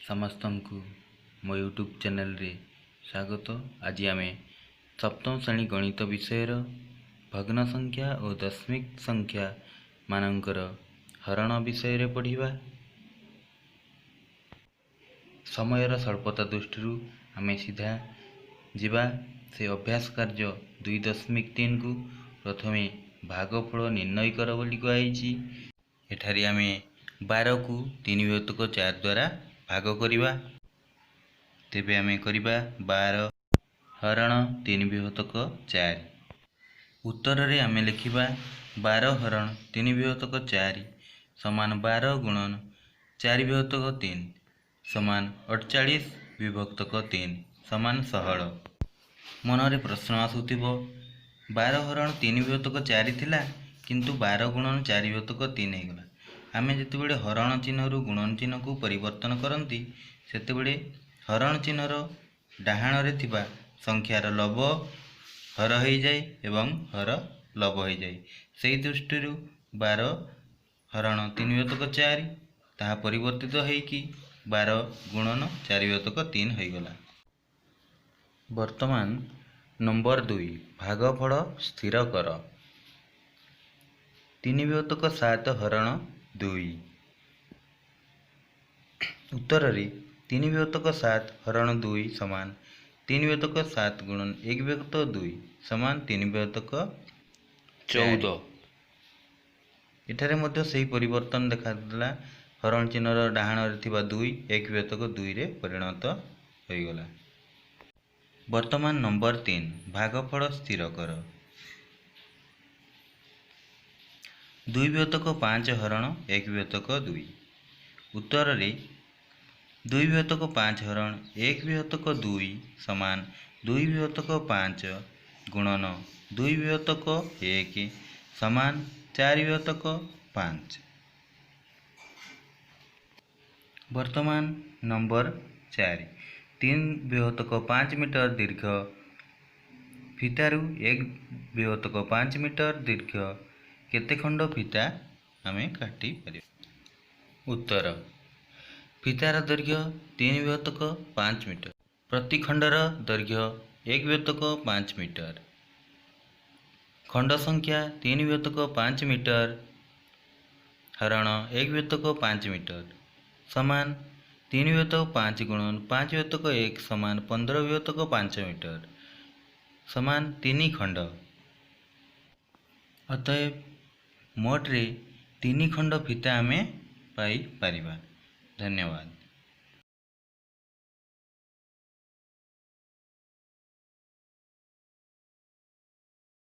ସମସ୍ତଙ୍କୁ ମୋ ୟୁଟ୍ୟୁବ୍ ଚ୍ୟାନେଲରେ ସ୍ୱାଗତ। ଆଜି ଆମେ ସପ୍ତମ ଶ୍ରେଣୀ ଗଣିତ ବିଷୟର ଭଗ୍ନ ସଂଖ୍ୟା ଓ ଦଶମିକ ସଂଖ୍ୟା ମାନଙ୍କର ହରଣ ବିଷୟରେ ପଢ଼ିବା। ସମୟର ସ୍ୱଳ୍ପତା ଦୃଷ୍ଟିରୁ ଆମେ ସିଧା ଯିବା ସେ ଅଭ୍ୟାସ କାର୍ଯ୍ୟ 2.3କୁ। ପ୍ରଥମେ ଭାଗଫଳ ନିର୍ଣ୍ଣୟ କର ବୋଲି କୁହାଯାଇଛି। ଏଠାରେ ଆମେ 12କୁ 3/4 ଦ୍ୱାରା ଭାଗ କରିବା। ତେବେ ଆମେ କରିବା 12 ହରଣ 3/4। ଉତ୍ତରରେ ଆମେ ଲେଖିବା 12 ହରଣ 3/4 ସମାନ 12 ଗୁଣନ 4/3 ସମାନ 48/3 ସମାନ 16। ମନରେ ପ୍ରଶ୍ନ ଆସୁଥିବ, 12 ହରଣ 3/4 ଥିଲା କିନ୍ତୁ 12 ଗୁଣନ 4/3 ହେଇଗଲା। ଆମେ ଯେତେବେଳେ ହରଣ ଚିହ୍ନରୁ ଗୁଣନ ଚିହ୍ନକୁ ପରିବର୍ତ୍ତନ କରନ୍ତି ସେତେବେଳେ ହରଣ ଚିହ୍ନର ଡାହାଣରେ ଥିବା ସଂଖ୍ୟାର ଲବ ହର ହୋଇଯାଏ ଏବଂ ହର ଲବ ହୋଇଯାଏ। ସେହି ଦୃଷ୍ଟିରୁ 12 ହରଣ 3/4 ତାହା ପରିବର୍ତ୍ତିତ ହୋଇକି 12 ଗୁଣନ 4/3 ହୋଇଗଲା। ବର୍ତ୍ତମାନ ନମ୍ବର 2 ଭାଗଫଳ ସ୍ଥିର କର। 3/7 ହରଣ 2। ଉତ୍ତରରେ 3/7 ହରଣ 2 ସମାନ 3/7 ଗୁଣନ 1/2 ସମାନ 3/14। ଏଠାରେ ମଧ୍ୟ ସେହି ପରିବର୍ତ୍ତନ ଦେଖାଦେଲା। ହରଣ ଚିହ୍ନର ଡାହାଣରେ ଥିବା 2 1/2ରେ ପରିଣତ ହୋଇଗଲା। ବର୍ତ୍ତମାନ ନମ୍ବର 3 ଭାଗଫଳ ସ୍ଥିର କର। 2/5 ହରଣ 1/2। ଉତ୍ତରରେ 2/5 ହରଣ 1/2 ସମାନ 2/5 ଗୁଣନ 2/1 ସମାନ 4/5। ବର୍ତ୍ତମାନ ନମ୍ବର 4 3/5 ମିଟର ଦୀର୍ଘ ଫିତାରୁ 1/5 ମିଟର ଦୀର୍ଘ କେତେ ଖଣ୍ଡ ଫିତା ଆମେ କାଟିପାରିବା? ଉତ୍ତର, ଫିତାର ଦୈର୍ଘ୍ୟ 3/5 ମିଟର। ପ୍ରତି ଖଣ୍ଡର ଦୈର୍ଘ୍ୟ 1/5 ମିଟର। ଖଣ୍ଡ ସଂଖ୍ୟା 3/5 ମିଟର ହରଣ 1/5 ମିଟର ସମାନ 3/5 ଗୁଣନ 5/1 ସମାନ 15/5 ମିଟର ସମାନ 3 ଖଣ୍ଡ। ଅତଏବ ମୋଟରେ 3 ଖଣ୍ଡ ଫିତା ଆମେ ପାଇପାରିବା। ଧନ୍ୟବାଦ।